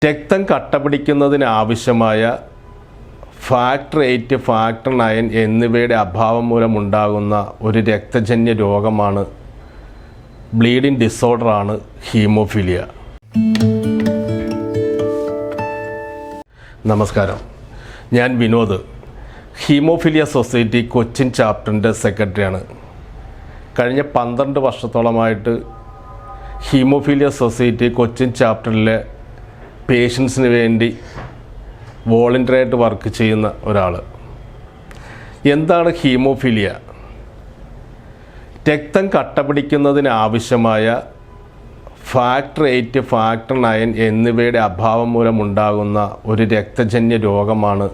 രക്തം കട്ടപിടിക്കുന്നതിന് ആവശ്യമായ factor 8, factor 9 എന്നിവയുടെ അഭാവം മൂലമുണ്ടാകുന്ന ഒരു രക്തജന്യ രോഗമാണ് ബ്ലീഡിംഗ് ഡിസോർഡറാണ് ഹീമോഫീലിയ. നമസ്കാരം, ഞാൻ വിനോദ്, ഹീമോഫീലിയ സൊസൈറ്റി കൊച്ചിൻ ചാപ്റ്ററിൻ്റെ സെക്രട്ടറിയാണ്. കഴിഞ്ഞ 12 വർഷത്തോളമായിട്ട് ഹീമോഫീലിയ സൊസൈറ്റി കൊച്ചിൻ ചാപ്റ്ററിലെ പേഷ്യൻസിന് വേണ്ടി വോളണ്ടിയറായിട്ട് വർക്ക് ചെയ്യുന്ന ഒരാൾ. എന്താണ് ഹീമോഫീലിയ? രക്തം കട്ടപിടിക്കുന്നതിന് ആവശ്യമായ ഫാക്ടർ 8, ഫാക്ടർ 9 എന്നിവയുടെ അഭാവം മൂലമുണ്ടാകുന്ന ഒരു രക്തജന്യ രോഗമാണ്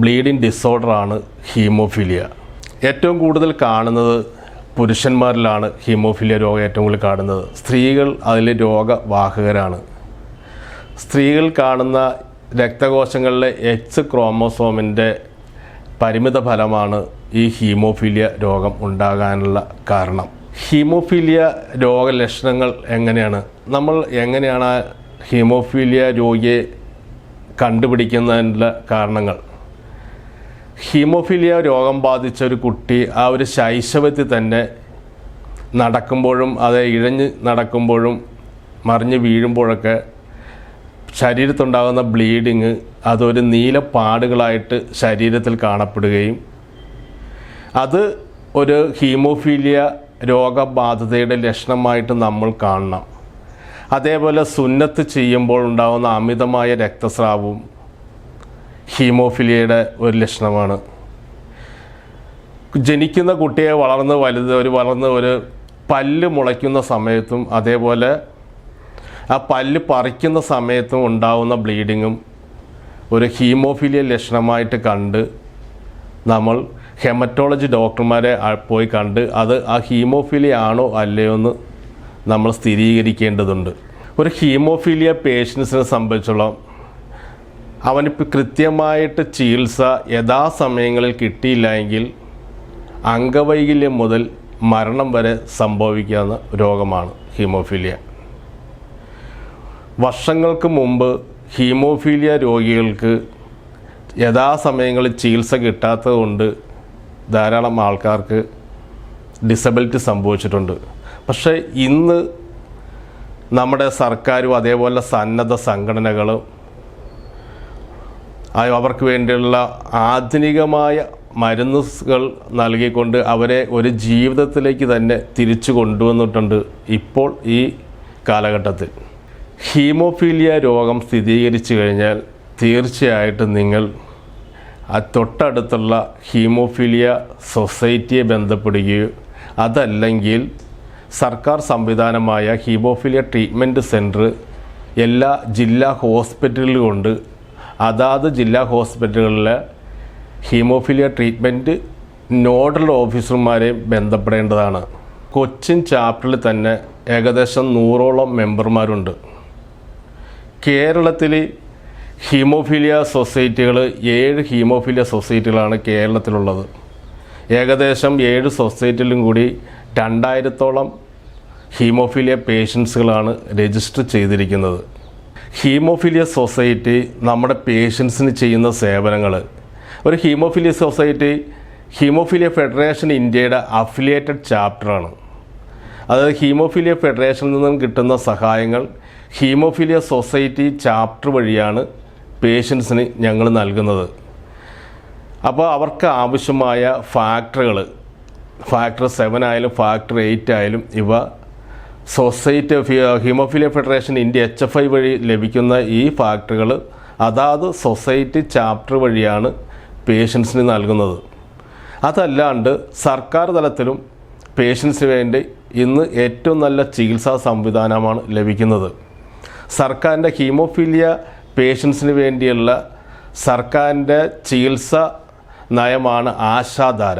ബ്ലീഡിംഗ് ഡിസോർഡറാണ് ഹീമോഫീലിയ. ഏറ്റവും കൂടുതൽ കാണുന്നത് പുരുഷന്മാരിലാണ് ഹീമോഫീലിയ രോഗം ഏറ്റവും കൂടുതൽ കാണുന്നത്. സ്ത്രീകൾ അതിൽ രോഗവാഹകരാണ്. സ്ത്രീകൾ കാണുന്ന രക്തകോശങ്ങളിലെ X ക്രോമോസോമിൻ്റെ പരിമിത ഫലമാണ് ഈ ഹീമോഫീലിയ രോഗം ഉണ്ടാകാനുള്ള കാരണം. ഹീമോഫീലിയ രോഗലക്ഷണങ്ങൾ എങ്ങനെയാണ്? നമ്മൾ എങ്ങനെയാണ് ഹീമോഫീലിയ രോഗിയെ കണ്ടുപിടിക്കുന്നതിനുള്ള കാരണങ്ങൾ? ഹീമോഫീലിയ രോഗം ബാധിച്ച ഒരു കുട്ടി ആ ഒരു ശൈശവത്തിൽ തന്നെ നടക്കുമ്പോഴും അത് ഇഴഞ്ഞ് നടക്കുമ്പോഴും മറിഞ്ഞ് വീഴുമ്പോഴൊക്കെ ശരീരത്തുണ്ടാകുന്ന ബ്ലീഡിങ് അതൊരു നീല പാടുകളായിട്ട് ശരീരത്തിൽ കാണപ്പെടുകയും അത് ഒരു ഹീമോഫീലിയ രോഗബാധിതയുടെ ലക്ഷണമായിട്ട് നമ്മൾ കാണണം. അതേപോലെ സുന്നത്ത് ചെയ്യുമ്പോൾ ഉണ്ടാകുന്ന അമിതമായ രക്തസ്രാവവും ഹീമോഫീലിയയുടെ ഒരു ലക്ഷണമാണ്. ജനിക്കുന്ന കുട്ടിയെ വളർന്ന് ഒരു പല്ല് മുളയ്ക്കുന്ന സമയത്തും അതേപോലെ ആ പല്ല് പറിക്കുന്ന സമയത്തും ഉണ്ടാകുന്ന ബ്ലീഡിങ്ങും ഒരു ഹീമോഫീലിയ ലക്ഷണമായിട്ട് കണ്ട് നമ്മൾ ഹെമറ്റോളജി ഡോക്ടർമാരെ പോയി കണ്ട് അത് ആ ഹീമോഫീലിയ ആണോ അല്ലയോ എന്ന് നമ്മൾ സ്ഥിരീകരിക്കേണ്ടതുണ്ട്. ഒരു ഹീമോഫീലിയ പേഷ്യൻസിനെ സംബന്ധിച്ചോളം അവനിപ്പോൾ കൃത്യമായിട്ട് ചികിത്സ യഥാസമയങ്ങളിൽ കിട്ടിയില്ല എങ്കിൽ അംഗവൈകല്യം മുതൽ മരണം വരെ സംഭവിക്കാവുന്ന രോഗമാണ് ഹീമോഫീലിയ. വർഷങ്ങൾക്ക് മുമ്പ് ഹീമോഫീലിയ രോഗികൾക്ക് യഥാസമയങ്ങളിൽ ചികിത്സ കിട്ടാത്തത് കൊണ്ട് ധാരാളം ആൾക്കാർക്ക് ഡിസബിലിറ്റി സംഭവിച്ചിട്ടുണ്ട്. പക്ഷേ ഇന്ന് നമ്മുടെ സർക്കാരും അതേപോലെ സന്നദ്ധ സംഘടനകളും അവർക്ക് വേണ്ടിയുള്ള ആധുനികമായ മരുന്നുകൾ നൽകിക്കൊണ്ട് അവരെ ഒരു ജീവിതത്തിലേക്ക് തന്നെ തിരിച്ചു കൊണ്ടുവന്നിട്ടുണ്ട്. ഇപ്പോൾ ഈ കാലഘട്ടത്തിൽ ഹീമോഫീലിയ രോഗം സ്ഥിരീകരിച്ചു കഴിഞ്ഞാൽ തീർച്ചയായിട്ടും നിങ്ങൾ തൊട്ടടുത്തുള്ള ഹീമോഫീലിയ സൊസൈറ്റിയെ ബന്ധപ്പെടുകയോ അതല്ലെങ്കിൽ സർക്കാർ സംവിധാനമായ ഹീമോഫീലിയ ട്രീറ്റ്മെൻറ്റ് സെൻറ്റർ എല്ലാ ജില്ലാ ഹോസ്പിറ്റലുകളുണ്ട്. അതാത് ജില്ലാ ഹോസ്പിറ്റലുകളിലെ ഹീമോഫീലിയ ട്രീറ്റ്മെൻറ്റ് നോഡൽ ഓഫീസർമാരെ ബന്ധപ്പെടേണ്ടതാണ്. കൊച്ചിൻ ചാപ്റ്ററിൽ തന്നെ ഏകദേശം 100ഓളം മെമ്പർമാരുണ്ട്. കേരളത്തിൽ ഹീമോഫീലിയ സൊസൈറ്റികൾ 7 ഹീമോഫീലിയ സൊസൈറ്റികളാണ് കേരളത്തിലുള്ളത്. ഏകദേശം 7 സൊസൈറ്റിയിലും കൂടി 2000ഓളം ഹീമോഫീലിയ പേഷ്യൻസുകളാണ് രജിസ്റ്റർ ചെയ്തിരിക്കുന്നത്. ഹീമോഫീലിയ സൊസൈറ്റി നമ്മുടെ പേഷ്യൻസിന് ചെയ്യുന്ന സേവനങ്ങൾ, ഒരു ഹീമോഫീലിയ സൊസൈറ്റി ഹീമോഫീലിയ ഫെഡറേഷൻ ഇന്ത്യയുടെ അഫിലിയേറ്റഡ് ചാപ്റ്ററാണ്. അതായത് ഹീമോഫീലിയ ഫെഡറേഷനിൽ നിന്നും കിട്ടുന്ന സഹായങ്ങൾ ഹീമോഫീലിയ സൊസൈറ്റി ചാപ്റ്റർ വഴിയാണ് പേഷ്യൻസിന് ഞങ്ങൾ നൽകുന്നത്. അപ്പോൾ അവർക്ക് ആവശ്യമായ ഫാക്ടറുകൾ, ഫാക്ടർ 7 ആയാലും ഫാക്ടർ 8 ആയാലും ഇവ society haemophilia federation India HFI വഴി ലഭിക്കുന്ന ഈ ഫാക്ടറുകൾ അതാത് സൊസൈറ്റി ചാപ്റ്റർ വഴിയാണ് പേഷ്യൻസിന് നൽകുന്നത്. അതല്ലാണ്ട് സർക്കാർ തലത്തിലും പേഷ്യൻസിന് വേണ്ടി ഇന്ന് ഏറ്റവും നല്ല ചികിത്സാ സംവിധാനമാണ് ലഭിക്കുന്നത്. സർക്കാരിൻ്റെ ഹീമോഫീലിയ പേഷ്യൻസിന് വേണ്ടിയുള്ള സർക്കാരിൻ്റെ ചികിത്സാ നയമാണ് ആശാധാര.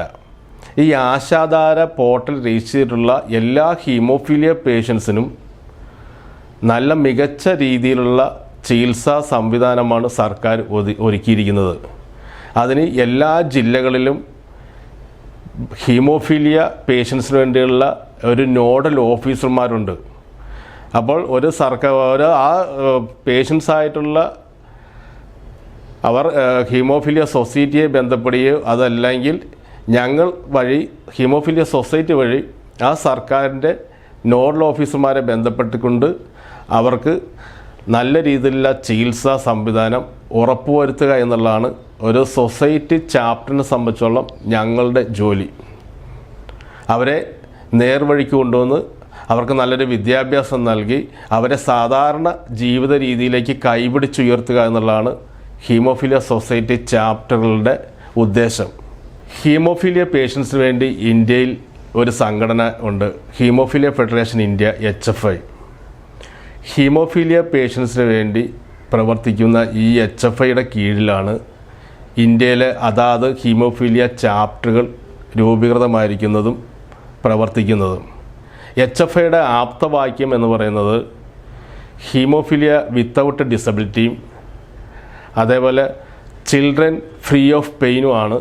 ഈ ആശാധാര പോർട്ടൽ രജിസ്റ്റർ ചെയ്തിട്ടുള്ള എല്ലാ ഹീമോഫീലിയ പേഷ്യൻസിനും നല്ല മികച്ച രീതിയിലുള്ള ചികിത്സാ സംവിധാനമാണ് സർക്കാർ ഒരുക്കിയിരിക്കുന്നത്. അതിന് എല്ലാ ജില്ലകളിലും ഹീമോഫീലിയ പേഷ്യൻസിന് വേണ്ടിയുള്ള ഒരു നോഡൽ ഓഫീസർമാരുണ്ട്. അപ്പോൾ ആ പേഷ്യൻസ് ആയിട്ടുള്ള അവർ ഹീമോഫീലിയ സൊസൈറ്റിയെ ബന്ധപ്പെടുകയോ അതല്ലെങ്കിൽ ഞങ്ങൾ വഴി ഹീമോഫീലിയ സൊസൈറ്റി വഴി ആ സർക്കാരിൻ്റെ നോഡൽ ഓഫീസർമാരെ ബന്ധപ്പെട്ടുകൊണ്ട് അവർക്ക് നല്ല രീതിയിലുള്ള ചികിത്സാ സംവിധാനം ഉറപ്പുവരുത്തുക എന്നുള്ളതാണ് ഒരു സൊസൈറ്റി ചാപ്റ്ററിനെ സംബന്ധിച്ചോളം ഞങ്ങളുടെ ജോലി. അവരെ നേർവഴിക്ക് കൊണ്ടുവന്ന് അവർക്ക് നല്ലൊരു വിദ്യാഭ്യാസം നൽകി അവരെ സാധാരണ ജീവിത രീതിയിലേക്ക് കൈപിടിച്ചുയർത്തുക എന്നുള്ളതാണ് ഹീമോഫീലിയ സൊസൈറ്റി ചാപ്റ്ററുകളുടെ ഉദ്ദേശം. ഹീമോഫീലിയ പേഷ്യൻസിന് വേണ്ടി ഇന്ത്യയിൽ ഒരു സംഘടന ഉണ്ട്, haemophilia federation India HFI. Haemophilia പേഷ്യൻസിന് വേണ്ടി പ്രവർത്തിക്കുന്ന ഈ HFIയുടെ കീഴിലാണ് ഇന്ത്യയിലെ അതാത് ഹീമോഫീലിയ ചാപ്റ്ററുകൾ രൂപീകൃതമായിരിക്കുന്നതും പ്രവർത്തിക്കുന്നതും. HFIയുടെ ആപ്തവാക്യം എന്ന് പറയുന്നത് ഹീമോഫീലിയ വിത്തൗട്ട് ഡിസബിലിറ്റിയും അതേപോലെ ചിൽഡ്രൻ ഫ്രീ ഓഫ് പെയിനുമാണ്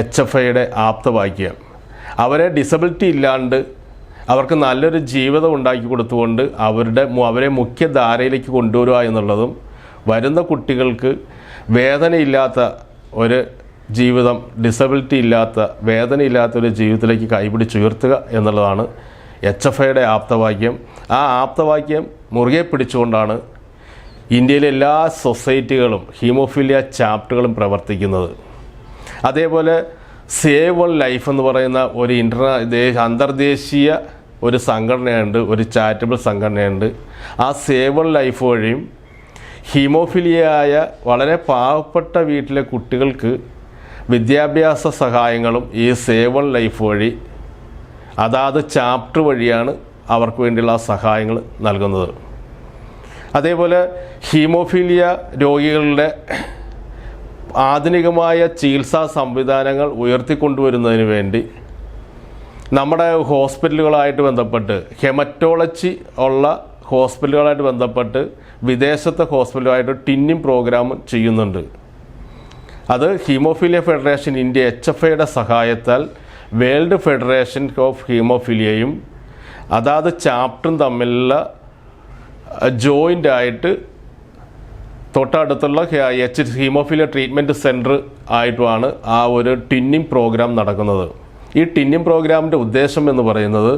HFIയുടെ ആപ്തവാക്യം. അവരെ ഡിസബിലിറ്റി ഇല്ലാണ്ട് അവർക്ക് നല്ലൊരു ജീവിതം ഉണ്ടാക്കി കൊടുത്തുകൊണ്ട് അവരെ മുഖ്യധാരയിലേക്ക് കൊണ്ടുവരിക എന്നുള്ളതും വരുന്ന കുട്ടികൾക്ക് വേദനയില്ലാത്ത ഒരു ജീവിതം, ഡിസബിലിറ്റി ഇല്ലാത്ത വേദനയില്ലാത്തൊരു ജീവിതത്തിലേക്ക് കൈപിടിച്ചുയർത്തുക എന്നുള്ളതാണ് HFIയുടെ ആപ്തവാക്യം. ആ ആപ്തവാക്യം മുറുകെ പിടിച്ചുകൊണ്ടാണ് ഇന്ത്യയിലെ എല്ലാ സൊസൈറ്റികളും ഹീമോഫീലിയ ചാപ്റ്ററുകളും പ്രവർത്തിക്കുന്നത്. അതേപോലെ സേവ് വൺ ലൈഫ് എന്ന് പറയുന്ന ഒരു അന്തർദേശീയ ഒരു സംഘടനയുണ്ട്, ഒരു ചാരിറ്റബിൾ സംഘടനയുണ്ട്. ആ സേവ് വൺ ലൈഫ് വഴിയും ഹീമോഫീലിയയായ വളരെ പാവപ്പെട്ട വീട്ടിലെ കുട്ടികൾക്ക് വിദ്യാഭ്യാസ സഹായങ്ങളും ഈ സേവ് വൺ ലൈഫ് വഴി അതാത് ചാപ്റ്റർ വഴിയാണ് അവർക്ക് വേണ്ടിയുള്ള സഹായങ്ങൾ നൽകുന്നത്. അതേപോലെ ഹീമോഫീലിയ രോഗികളുടെ ആധുനികമായ ചികിത്സാ സംവിധാനങ്ങൾ ഉയർത്തിക്കൊണ്ടുവരുന്നതിന് വേണ്ടി നമ്മുടെ ഹോസ്പിറ്റലുകളായിട്ട് ബന്ധപ്പെട്ട് ഹെമറ്റോളജി ഉള്ള ഹോസ്പിറ്റലുകളായിട്ട് ബന്ധപ്പെട്ട് വിദേശത്തെ ഹോസ്പിറ്റലുമായിട്ട് ടിന്നിങ് പ്രോഗ്രാം ചെയ്യുന്നുണ്ട്. അത് ഹീമോഫീലിയ ഫെഡറേഷൻ ഇന്ത്യ HFIയുടെ സഹായത്താൽ വേൾഡ് ഫെഡറേഷൻ ഓഫ് ഹീമോഫീലിയയും അതാത് ചാപ്റ്ററും തമ്മിലുള്ള ജോയിൻ്റായിട്ട് തൊട്ടടുത്തുള്ള ഹീമോഫീലിയ ട്രീറ്റ്മെൻറ്റ് സെൻറ്റർ ആയിട്ടുമാണ് ആ ഒരു ടിന്നിങ് പ്രോഗ്രാം നടക്കുന്നത്. ഈ ടിന്നിങ് പ്രോഗ്രാമിൻ്റെ ഉദ്ദേശം എന്ന് പറയുന്നത്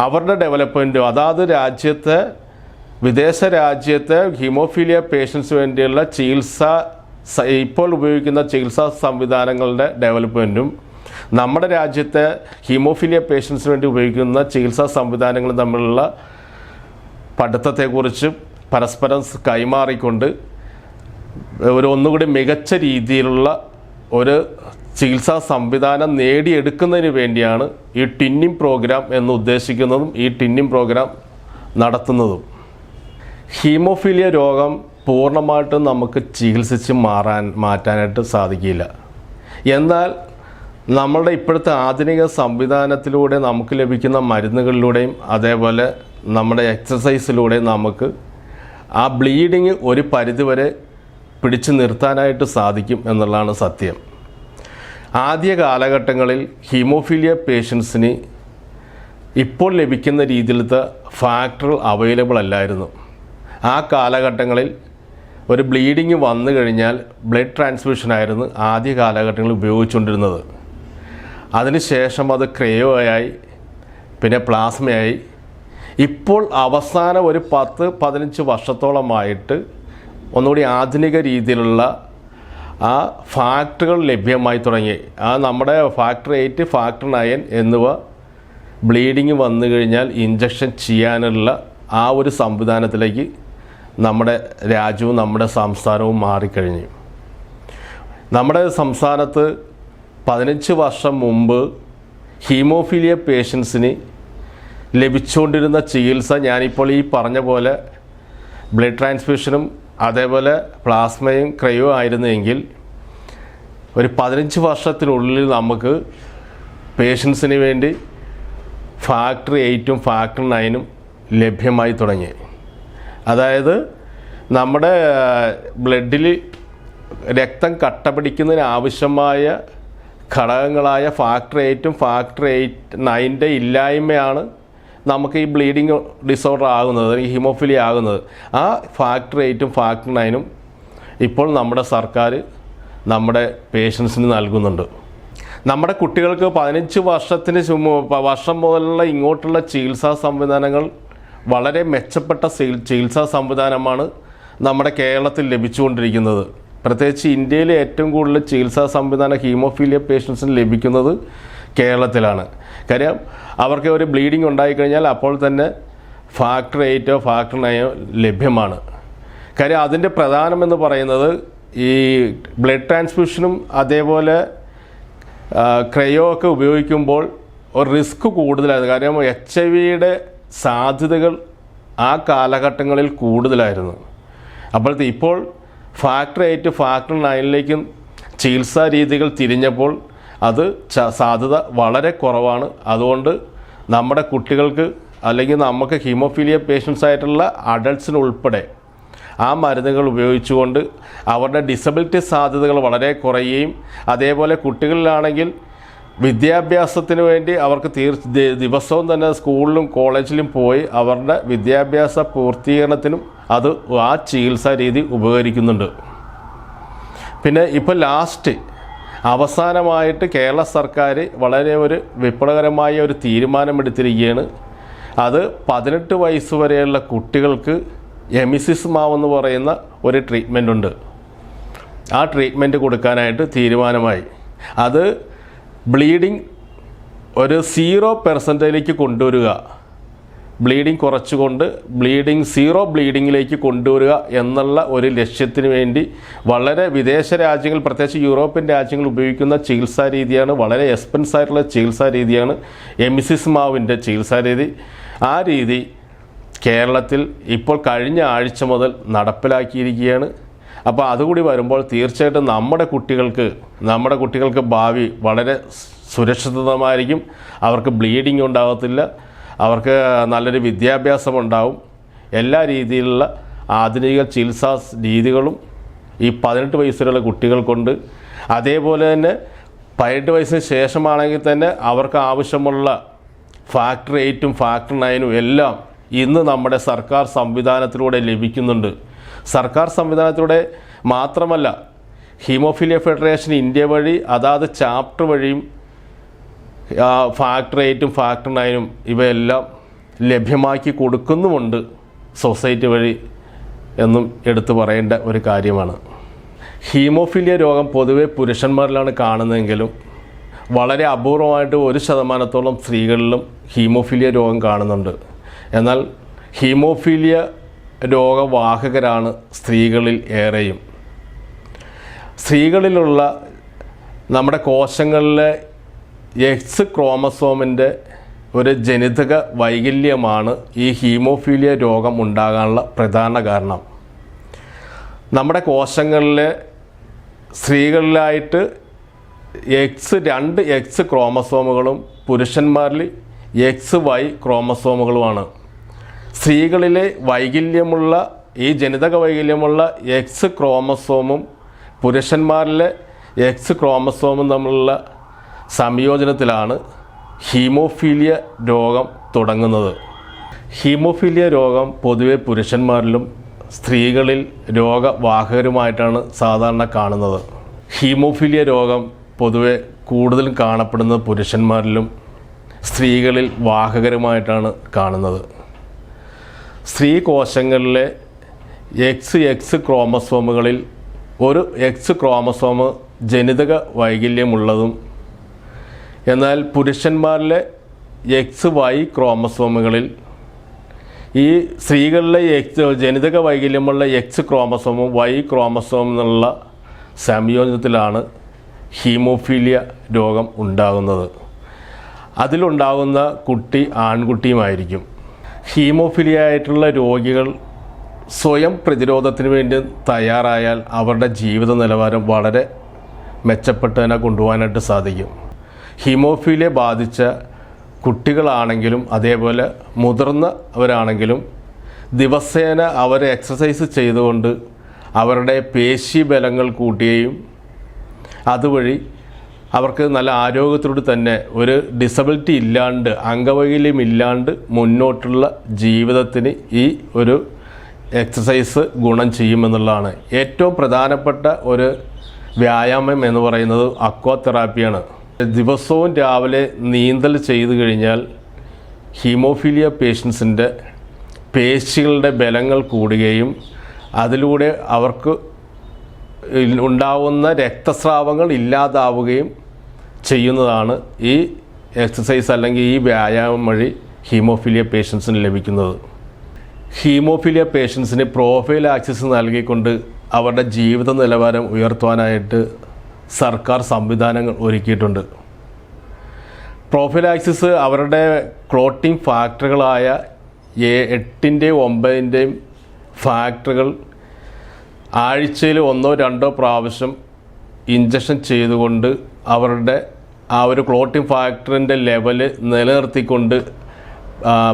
അവരുടെ ഡെവലപ്മെൻറ്റും അതാത് വിദേശ രാജ്യത്തെ ഹീമോഫീലിയ പേഷ്യൻസിന് വേണ്ടിയുള്ള ഇപ്പോൾ ഉപയോഗിക്കുന്ന ചികിത്സാ സംവിധാനങ്ങളുടെ ഡെവലപ്മെൻറ്റും നമ്മുടെ രാജ്യത്തെ ഹീമോഫീലിയ പേഷ്യൻസിന് വേണ്ടി ഉപയോഗിക്കുന്ന ചികിത്സാ സംവിധാനങ്ങളും തമ്മിലുള്ള പഠിത്തത്തെക്കുറിച്ച് പരസ്പരം കൈമാറിക്കൊണ്ട് ഒന്നുകൂടി മികച്ച രീതിയിലുള്ള ഒരു ചികിത്സാ സംവിധാനം നേടിയെടുക്കുന്നതിന് വേണ്ടിയാണ് ഈ ടിന്നിങ് പ്രോഗ്രാം എന്ന് ഉദ്ദേശിക്കുന്നതും ഈ ടിന്നിങ് പ്രോഗ്രാം നടത്തുന്നതും. ഹീമോഫീലിയ രോഗം പൂർണ്ണമായിട്ടും നമുക്ക് ചികിത്സിച്ച് മാറ്റാനായിട്ട് സാധിക്കില്ല. എന്നാൽ നമ്മളുടെ ഇപ്പോഴത്തെ ആധുനിക സംവിധാനത്തിലൂടെ നമുക്ക് ലഭിക്കുന്ന മരുന്നുകളിലൂടെയും അതേപോലെ നമ്മുടെ എക്സസൈസിലൂടെ നമുക്ക് ആ ബ്ലീഡിങ് ഒരു പരിധിവരെ പിടിച്ചു നിർത്താനായിട്ട് സാധിക്കും എന്നുള്ളതാണ് സത്യം. ആദ്യ കാലഘട്ടങ്ങളിൽ ഹീമോഫീലിയ പേഷ്യൻസിന് ഇപ്പോൾ ലഭിക്കുന്ന രീതിയിലത്തെ ഫാക്ടറുകൾ അവൈലബിൾ അല്ലായിരുന്നു. ആ കാലഘട്ടങ്ങളിൽ ഒരു ബ്ലീഡിങ് വന്നു കഴിഞ്ഞാൽ ബ്ലഡ് ട്രാൻസ്ഫ്യൂഷനായിരുന്നു ആദ്യ കാലഘട്ടങ്ങളിൽ ഉപയോഗിച്ചുകൊണ്ടിരുന്നത്. അതിനുശേഷം അത് ക്രയോയായി, പിന്നെ പ്ലാസ്മയായി. ഇപ്പോൾ അവസാനം ഒരു 10-15 വർഷത്തോളമായിട്ട് ഒന്നുകൂടി ആധുനിക രീതിയിലുള്ള ആ ഫാക്ടറുകൾ ലഭ്യമായി തുടങ്ങി. ആ നമ്മുടെ ഫാക്ടർ 8, ഫാക്ടർ 9 എന്നിവ ബ്ലീഡിങ് വന്നു കഴിഞ്ഞാൽ ഇഞ്ചക്ഷൻ ചെയ്യാനുള്ള ആ ഒരു സംവിധാനത്തിലേക്ക് നമ്മുടെ രാജ്യവും നമ്മുടെ സംസ്ഥാനവും മാറിക്കഴിഞ്ഞു. നമ്മുടെ സംസ്ഥാനത്ത് 15 വർഷം മുമ്പ് ഹീമോഫീലിയ പേഷ്യൻസിന് ലഭിച്ചുകൊണ്ടിരുന്ന ചികിത്സ ഞാനിപ്പോൾ ഈ പറഞ്ഞ പോലെ ബ്ലഡ് ട്രാൻസ്ഫ്യൂഷനും അതേപോലെ പ്ലാസ്മയും ക്രയോ ആയിരുന്നെങ്കിൽ ഒരു 15 വർഷത്തിനുള്ളിൽ നമുക്ക് പേഷ്യൻസിന് വേണ്ടി ഫാക്ടർ 8ഉം ഫാക്ടർ 9ഉം ലഭ്യമായി തുടങ്ങി. അതായത് നമ്മുടെ ബ്ലഡിൽ രക്തം കട്ട പിടിക്കുന്നതിന് ആവശ്യമായ ഘടകങ്ങളായ ഫാക്ടർ 8ഉം ഫാക്ടർ 9ൻ്റെ ഇല്ലായ്മയാണ് നമുക്ക് ഈ ബ്ലീഡിങ് ഡിസോർഡർ ആകുന്നത്, ഈ ഹീമോഫീലിയ ആകുന്നത്. ആ ഫാക്ടർ 8ഉം ഫാക്ടർ 9ഉം ഇപ്പോൾ നമ്മുടെ സർക്കാർ നമ്മുടെ പേഷ്യൻസിന് നൽകുന്നുണ്ട്. നമ്മുടെ കുട്ടികൾക്ക് 15 വർഷം മുതലുള്ള ഇങ്ങോട്ടുള്ള ചികിത്സാ സംവിധാനങ്ങൾ വളരെ മെച്ചപ്പെട്ട ചികിത്സാ സംവിധാനമാണ് നമ്മുടെ കേരളത്തിൽ ലഭിച്ചുകൊണ്ടിരിക്കുന്നത്. പ്രത്യേകിച്ച് ഇന്ത്യയിലെ ഏറ്റവും കൂടുതൽ ചികിത്സാ സംവിധാനം ഹീമോഫീലിയ പേഷ്യൻസിന് ലഭിക്കുന്നത് കേരളത്തിലാണ്. കാര്യം അവർക്ക് ഒരു ബ്ലീഡിങ് ഉണ്ടായിക്കഴിഞ്ഞാൽ അപ്പോൾ തന്നെ ഫാക്ടർ 8ഓ ഫാക്ടർ 9ഓ ലഭ്യമാണ്. കാര്യം അതിൻ്റെ പ്രധാനമെന്ന് പറയുന്നത് ഈ ബ്ലഡ് ട്രാൻസ്ഫ്യൂഷനും അതേപോലെ ക്രയോ ഒക്കെ ഉപയോഗിക്കുമ്പോൾ ഒരു റിസ്ക് കൂടുതലായിരുന്നു. കാരണം HIV സാധ്യതകൾ ആ കാലഘട്ടങ്ങളിൽ കൂടുതലായിരുന്നു. അപ്പോഴത്തെ ഇപ്പോൾ ഫാക്ടർ 8 ഫാക്ടർ 9ലേക്കും ചികിത്സാ രീതികൾ തിരിഞ്ഞപ്പോൾ അത് സാധ്യത വളരെ കുറവാണ്. അതുകൊണ്ട് നമ്മുടെ കുട്ടികൾക്ക് അല്ലെങ്കിൽ നമുക്ക് ഹീമോഫീലിയ പേഷ്യൻസ് ആയിട്ടുള്ള അഡൾട്ട്സിന് ഉൾപ്പെടെ ആ മരുന്നുകൾ ഉപയോഗിച്ചുകൊണ്ട് അവരുടെ ഡിസബിലിറ്റി സാധ്യതകൾ വളരെ കുറയുകയും അതേപോലെ കുട്ടികളിലാണെങ്കിൽ വിദ്യാഭ്യാസത്തിന് വേണ്ടി അവർക്ക് ദിവസവും തന്നെ സ്കൂളിലും കോളേജിലും പോയി അവരുടെ വിദ്യാഭ്യാസ പൂർത്തീകരണത്തിനും അത് ആ ചികിത്സാ രീതി ഉപകരിക്കുന്നുണ്ട്. പിന്നെ ഇപ്പോൾ അവസാനമായിട്ട് കേരള സർക്കാർ വളരെ ഒരു വിപ്ലവകരമായ ഒരു തീരുമാനമെടുത്തിരിക്കുകയാണ്. അത് 18 വയസ്സ് വരെയുള്ള കുട്ടികൾക്ക് എമിസിസ്മാവ് എന്ന് പറയുന്ന ഒരു ട്രീറ്റ്മെൻ്റ് ഉണ്ട്. ആ ട്രീറ്റ്മെൻറ്റ് കൊടുക്കാനായിട്ട് തീരുമാനമായി. അത് ബ്ലീഡിങ് ഒരു 0% കൊണ്ടുവരിക, ബ്ലീഡിങ് കുറച്ചുകൊണ്ട് സീറോ ബ്ലീഡിങ്ങിലേക്ക് കൊണ്ടുവരിക എന്നുള്ള ഒരു ലക്ഷ്യത്തിന് വേണ്ടി വളരെ വിദേശ രാജ്യങ്ങൾ, പ്രത്യേകിച്ച് യൂറോപ്യൻ രാജ്യങ്ങൾ ഉപയോഗിക്കുന്ന ചികിത്സാ രീതിയാണ്, വളരെ എക്സ്പെൻസ് ആയിട്ടുള്ള ചികിത്സാ രീതിയാണ് എമിസിസ്മാവിൻ്റെ ചികിത്സാ രീതി. ആ രീതി കേരളത്തിൽ ഇപ്പോൾ കഴിഞ്ഞ ആഴ്ച മുതൽ നടപ്പിലാക്കിയിരിക്കുകയാണ്. അപ്പോൾ അതുകൂടി വരുമ്പോൾ തീർച്ചയായിട്ടും നമ്മുടെ കുട്ടികൾക്ക് ഭാവി വളരെ സുരക്ഷിതമായിരിക്കും. അവർക്ക് ബ്ലീഡിങ് ഉണ്ടാകത്തില്ല, അവർക്ക് നല്ലൊരു വിദ്യാഭ്യാസം ഉണ്ടാവും. എല്ലാ രീതിയിലുള്ള ആധുനിക ചികിത്സാ രീതികളും ഈ 18 വയസ്സിലുള്ള കുട്ടികൾക്കുണ്ട്. അതേപോലെ തന്നെ 18 വയസ്സിന് ശേഷമാണെങ്കിൽ തന്നെ അവർക്ക് ആവശ്യമുള്ള ഫാക്ടർ 8ഉം ഫാക്ടർ 9ഉം എല്ലാം ഇന്ന് നമ്മുടെ സർക്കാർ സംവിധാനത്തിലൂടെ ലഭിക്കുന്നുണ്ട്. സർക്കാർ സംവിധാനത്തിലൂടെ മാത്രമല്ല, ഹീമോഫീലിയ ഫെഡറേഷൻ ഇന്ത്യ വഴി അതാത് ചാപ്റ്റർ വഴിയും ഫാക്ടർ 8ഉം ഫാക്ടർ 9ഉം ഇവയെല്ലാം ലഭ്യമാക്കി കൊടുക്കുന്നുമുണ്ട് സൊസൈറ്റി വഴി എന്നും എടുത്തു പറയേണ്ട ഒരു കാര്യമാണ്. ഹീമോഫീലിയ രോഗം പൊതുവെ പുരുഷന്മാരിലാണ് കാണുന്നതെങ്കിലും വളരെ അപൂർവമായിട്ട് 1% സ്ത്രീകളിലും ഹീമോഫീലിയ രോഗം കാണുന്നുണ്ട്. എന്നാൽ ഹീമോഫീലിയ രോഗവാഹകരാണ് സ്ത്രീകളിൽ ഏറെയും. സ്ത്രീകളിലുള്ള നമ്മുടെ കോശങ്ങളിലെ എക്സ് ക്രോമസോമിൻ്റെ ഒരു ജനിതക വൈകല്യമാണ് ഈ ഹീമോഫീലിയ രോഗം ഉണ്ടാകാനുള്ള പ്രധാന കാരണം. നമ്മുടെ കോശങ്ങളിലെ സ്ത്രീകളിലായിട്ട് രണ്ട് എക്സ് ക്രോമസോമുകളും പുരുഷന്മാരിൽ XY ക്രോമസോമുകളുമാണ്. സ്ത്രീകളിലെ വൈകല്യമുള്ള ഈ ജനിതക വൈകല്യമുള്ള എക്സ് ക്രോമസോമും പുരുഷന്മാരിലെ എക്സ് ക്രോമസോമും തമ്മിലുള്ള സംയോജനത്തിലാണ് ഹീമോഫീലിയ രോഗം തുടങ്ങുന്നത്. ഹീമോഫീലിയ രോഗം പൊതുവെ പുരുഷന്മാരിലും സ്ത്രീകളിൽ രോഗവാഹകരുമായിട്ടാണ് സാധാരണ കാണുന്നത്. ഹീമോഫീലിയ രോഗം പൊതുവെ കൂടുതലും കാണപ്പെടുന്നത് പുരുഷന്മാരിലും സ്ത്രീകളിൽ വാഹകരുമായിട്ടാണ് കാണുന്നത്. സ്ത്രീ കോശങ്ങളിലെ എക്സ് ക്രോമസോമുകളിൽ ഒരു എക്സ് ക്രോമസോമ് ജനിതക വൈകല്യമുള്ളതും എന്നാൽ പുരുഷന്മാരിലെ XY ക്രോമസോമുകളിൽ ഈ സ്ത്രീകളിലെ ജനിതക വൈകല്യമുള്ള എക്സ് ക്രോമസോമും Y ക്രോമസോമും എന്നുള്ള സംയോജനത്തിലാണ് ഹീമോഫീലിയ രോഗം ഉണ്ടാകുന്നത്. അതിലുണ്ടാകുന്ന കുട്ടി ആൺകുട്ടിയുമായിരിക്കും. ഹീമോഫീലിയ ആയിട്ടുള്ള രോഗികൾ സ്വയം പ്രതിരോധത്തിന് വേണ്ടി തയ്യാറായാൽ അവരുടെ ജീവിത നിലവാരം വളരെ മെച്ചപ്പെട്ട് തന്നെ കൊണ്ടുപോകാനായിട്ട് സാധിക്കും. ഹീമോഫീലിയ ബാധിച്ച കുട്ടികളാണെങ്കിലും അതേപോലെ മുതിർന്നവരാണെങ്കിലും ദിവസേന അവർ എക്സസൈസ് ചെയ്തുകൊണ്ട് അവരുടെ പേശി ബലങ്ങൾ കൂട്ടുകയും അതുവഴി അവർക്ക് നല്ല ആരോഗ്യത്തോടെ തന്നെ ഒരു ഡിസബിലിറ്റി ഇല്ലാണ്ട് അംഗവൈകല്യം ഇല്ലാണ്ട് മുന്നോട്ടുള്ള ജീവിതത്തിന് ഈ ഒരു എക്സസൈസ് ഗുണം ചെയ്യുമെന്നുള്ളതാണ്. ഏറ്റവും പ്രധാനപ്പെട്ട ഒരു വ്യായാമം എന്ന് പറയുന്നത് അക്വാ തെറാപ്പിയാണ്. ദിവസവും രാവിലെ നീന്തൽ ചെയ്തു കഴിഞ്ഞാൽ ഹീമോഫീലിയ പേഷ്യൻസിൻ്റെ പേശികളുടെ ബലങ്ങൾ കൂടുകയും അതിലൂടെ അവർക്ക് ഉണ്ടാവുന്ന രക്തസ്രാവങ്ങൾ ഇല്ലാതാവുകയും ചെയ്യുന്നതാണ് ഈ എക്സസൈസ് അല്ലെങ്കിൽ ഈ വ്യായാമം വഴി ഹീമോഫീലിയ പേഷ്യൻസിന് ലഭിക്കുന്നത്. ഹീമോഫീലിയ പേഷ്യൻസിന് പ്രോഫൈലാക്സിസ് നൽകിക്കൊണ്ട് അവരുടെ ജീവിത നിലവാരം ഉയർത്തുവാനായിട്ട് സർക്കാർ സംവിധാനങ്ങൾ ഒരുക്കിയിട്ടുണ്ട്. പ്രോഫൈലാക്സിസ് അവരുടെ ക്ലോട്ടിംഗ് ഫാക്ടറുകളായ 8ൻ്റെയും 9ൻ്റെയും ഫാക്ടറുകൾ ആഴ്ചയിൽ 1-2 പ്രാവശ്യം ഇഞ്ചക്ഷൻ ചെയ്തുകൊണ്ട് അവരുടെ ആ ഒരു ക്ലോട്ടിംഗ് ഫാക്ടറിൻ്റെ ലെവല് നിലനിർത്തിക്കൊണ്ട്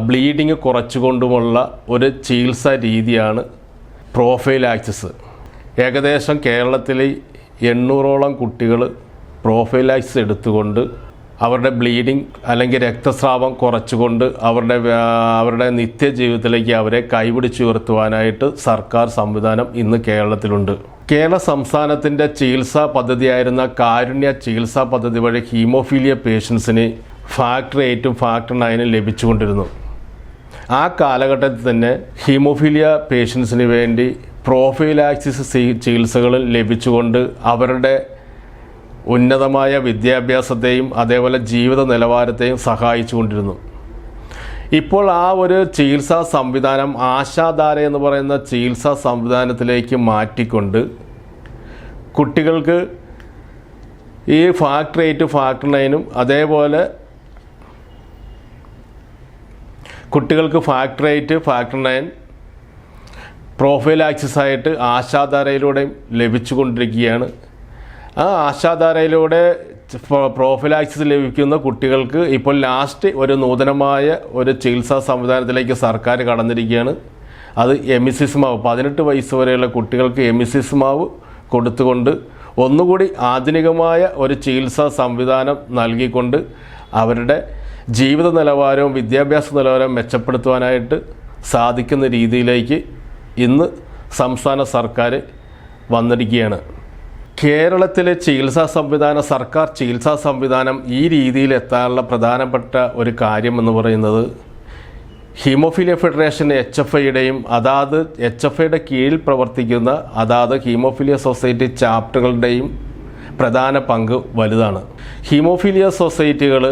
ബ്ലീഡിങ് കുറച്ചുകൊണ്ടുമുള്ള ഒരു ചികിത്സാ രീതിയാണ് പ്രോഫൈലാക്സിസ്. ഏകദേശം കേരളത്തിൽ 800ഓളം കുട്ടികൾ പ്രോഫൈലാക്സിസ് എടുത്തുകൊണ്ട് അവരുടെ ബ്ലീഡിങ് അല്ലെങ്കിൽ രക്തസ്രാവം കുറച്ചുകൊണ്ട് അവരുടെ നിത്യജീവിതത്തിലേക്ക് അവരെ കൈപിടിച്ചുയർത്തുവാനായിട്ട് സർക്കാർ സംവിധാനം ഇന്ന് കേരളത്തിലുണ്ട്. കേരള സംസ്ഥാനത്തിൻ്റെ ചികിത്സാ പദ്ധതിയായിരുന്ന കാരുണ്യ ചികിത്സാ പദ്ധതി വഴി ഹീമോഫീലിയ പേഷ്യൻസിന് ഫാക്ടർ 8ഉം ഫാക്ടർ 9ഉം ലഭിച്ചുകൊണ്ടിരുന്നു. ആ കാലഘട്ടത്തിൽ തന്നെ ഹീമോഫീലിയ പേഷ്യൻസിന് വേണ്ടി പ്രോഫൈലാക്സിസ് ചികിത്സകൾ ലഭിച്ചുകൊണ്ട് അവരുടെ ഉന്നതമായ വിദ്യാഭ്യാസത്തെയും അതേപോലെ ജീവിത നിലവാരത്തെയും സഹായിച്ചുകൊണ്ടിരുന്നു. ഇപ്പോൾ ആ ഒരു ചികിത്സാ സംവിധാനം ആശാധാര എന്ന് പറയുന്ന ചികിത്സാ സംവിധാനത്തിലേക്ക് മാറ്റിക്കൊണ്ട് കുട്ടികൾക്ക് ഈ ഫാക്ടർ 8 ഫാക്ടർ 9ഉം അതേപോലെ കുട്ടികൾക്ക് ഫാക്ടർ 8 ഫാക്ടർ 9 പ്രോഫൈലാക്സിസ് ആയിട്ട് ആശാധാരയിലൂടെയും ലഭിച്ചുകൊണ്ടിരിക്കുകയാണ്. ആ ആശാധാരയിലൂടെ പ്രോഫൈലാക്സിസ് ലഭിക്കുന്ന കുട്ടികൾക്ക് ഇപ്പോൾ ലാസ്റ്റ് ഒരു നൂതനമായ ഒരു ചികിത്സാ സംവിധാനത്തിലേക്ക് സർക്കാർ കടന്നിരിക്കുകയാണ്. അത് എമിസിസ്മാവ് 18 വയസ്സ് വരെയുള്ള കുട്ടികൾക്ക് എമിസിസ്മാവ് കൊടുത്തുകൊണ്ട് ഒന്നുകൂടി ആധുനികമായ ഒരു ചികിത്സാ സംവിധാനം നൽകിക്കൊണ്ട് അവരുടെ ജീവിത നിലവാരവും വിദ്യാഭ്യാസ നിലവാരവും മെച്ചപ്പെടുത്തുവാനായിട്ട് സാധിക്കുന്ന രീതിയിലേക്ക് ഇന്ന് സംസ്ഥാന സർക്കാർ വന്നിരിക്കുകയാണ്. കേരളത്തിലെ ചികിത്സാ സംവിധാനം, സർക്കാർ ചികിത്സാ സംവിധാനം ഈ രീതിയിൽ എത്താനുള്ള പ്രധാനപ്പെട്ട ഒരു കാര്യം എന്ന് പറയുന്നത് ഹീമോഫീലിയ ഫെഡറേഷൻ HFIയുടെയും അതാത് HFIയുടെ കീഴിൽ പ്രവർത്തിക്കുന്ന അതാത് ഹീമോഫീലിയ സൊസൈറ്റി ചാപ്റ്ററുകളുടെയും പ്രധാന പങ്ക് വലുതാണ്. ഹീമോഫീലിയ സൊസൈറ്റികൾ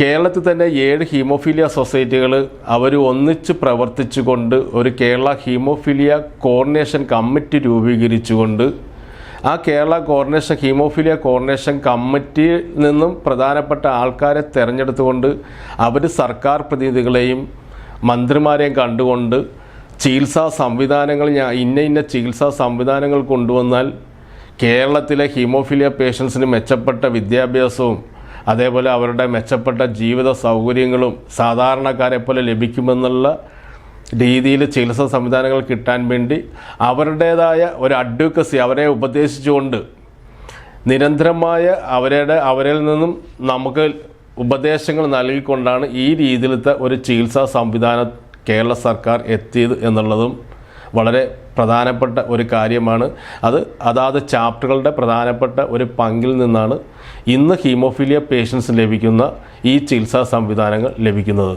കേരളത്തിൽ തന്നെ 7 ഹീമോഫീലിയ സൊസൈറ്റികൾ അവർ ഒന്നിച്ച് പ്രവർത്തിച്ചുകൊണ്ട് ഒരു കേരള ഹീമോഫീലിയ കോർഡിനേഷൻ കമ്മിറ്റി രൂപീകരിച്ചുകൊണ്ട് ആ കേരള ഹീമോഫീലിയ കോർഡിനേഷൻ കമ്മിറ്റിയിൽ നിന്നും പ്രധാനപ്പെട്ട ആൾക്കാരെ തിരഞ്ഞെടുത്തുകൊണ്ട് അവർ സർക്കാർ പ്രതിനിധികളെയും മന്ത്രിമാരെയും കണ്ടുകൊണ്ട് ചികിത്സാ സംവിധാനങ്ങൾ ഇന്ന ചികിത്സാ സംവിധാനങ്ങൾ കൊണ്ടുവന്നാൽ കേരളത്തിലെ ഹീമോഫീലിയ പേഷ്യൻസിന് മെച്ചപ്പെട്ട വിദ്യാഭ്യാസവും അതേപോലെ അവരുടെ മെച്ചപ്പെട്ട ജീവിത സൗകര്യങ്ങളും സാധാരണക്കാരെ പോലെ ലഭിക്കുമെന്നുള്ള രീതിയിൽ ചികിത്സാ സംവിധാനങ്ങൾ കിട്ടാൻ വേണ്ടി അവരുടേതായ ഒരു അഡ്വക്കസി അവരെ ഉപദേശിച്ചുകൊണ്ട് നിരന്തരമായ അവരിൽ നിന്നും നമുക്ക് ഉപദേശങ്ങൾ നൽകിക്കൊണ്ടാണ് ഈ രീതിയിലത്തെ ഒരു ചികിത്സാ സംവിധാനം കേരള സർക്കാർ എത്തിയത് എന്നുള്ളതും വളരെ പ്രധാനപ്പെട്ട ഒരു കാര്യമാണ്. അതാത് ചാപ്റ്ററുകളുടെ പ്രധാനപ്പെട്ട ഒരു പങ്കിൽ നിന്നാണ് ഇന്ന് ഹീമോഫീലിയ പേഷ്യൻസ് ലഭിക്കുന്ന ഈ ചികിത്സാ സംവിധാനങ്ങൾ ലഭിക്കുന്നത്.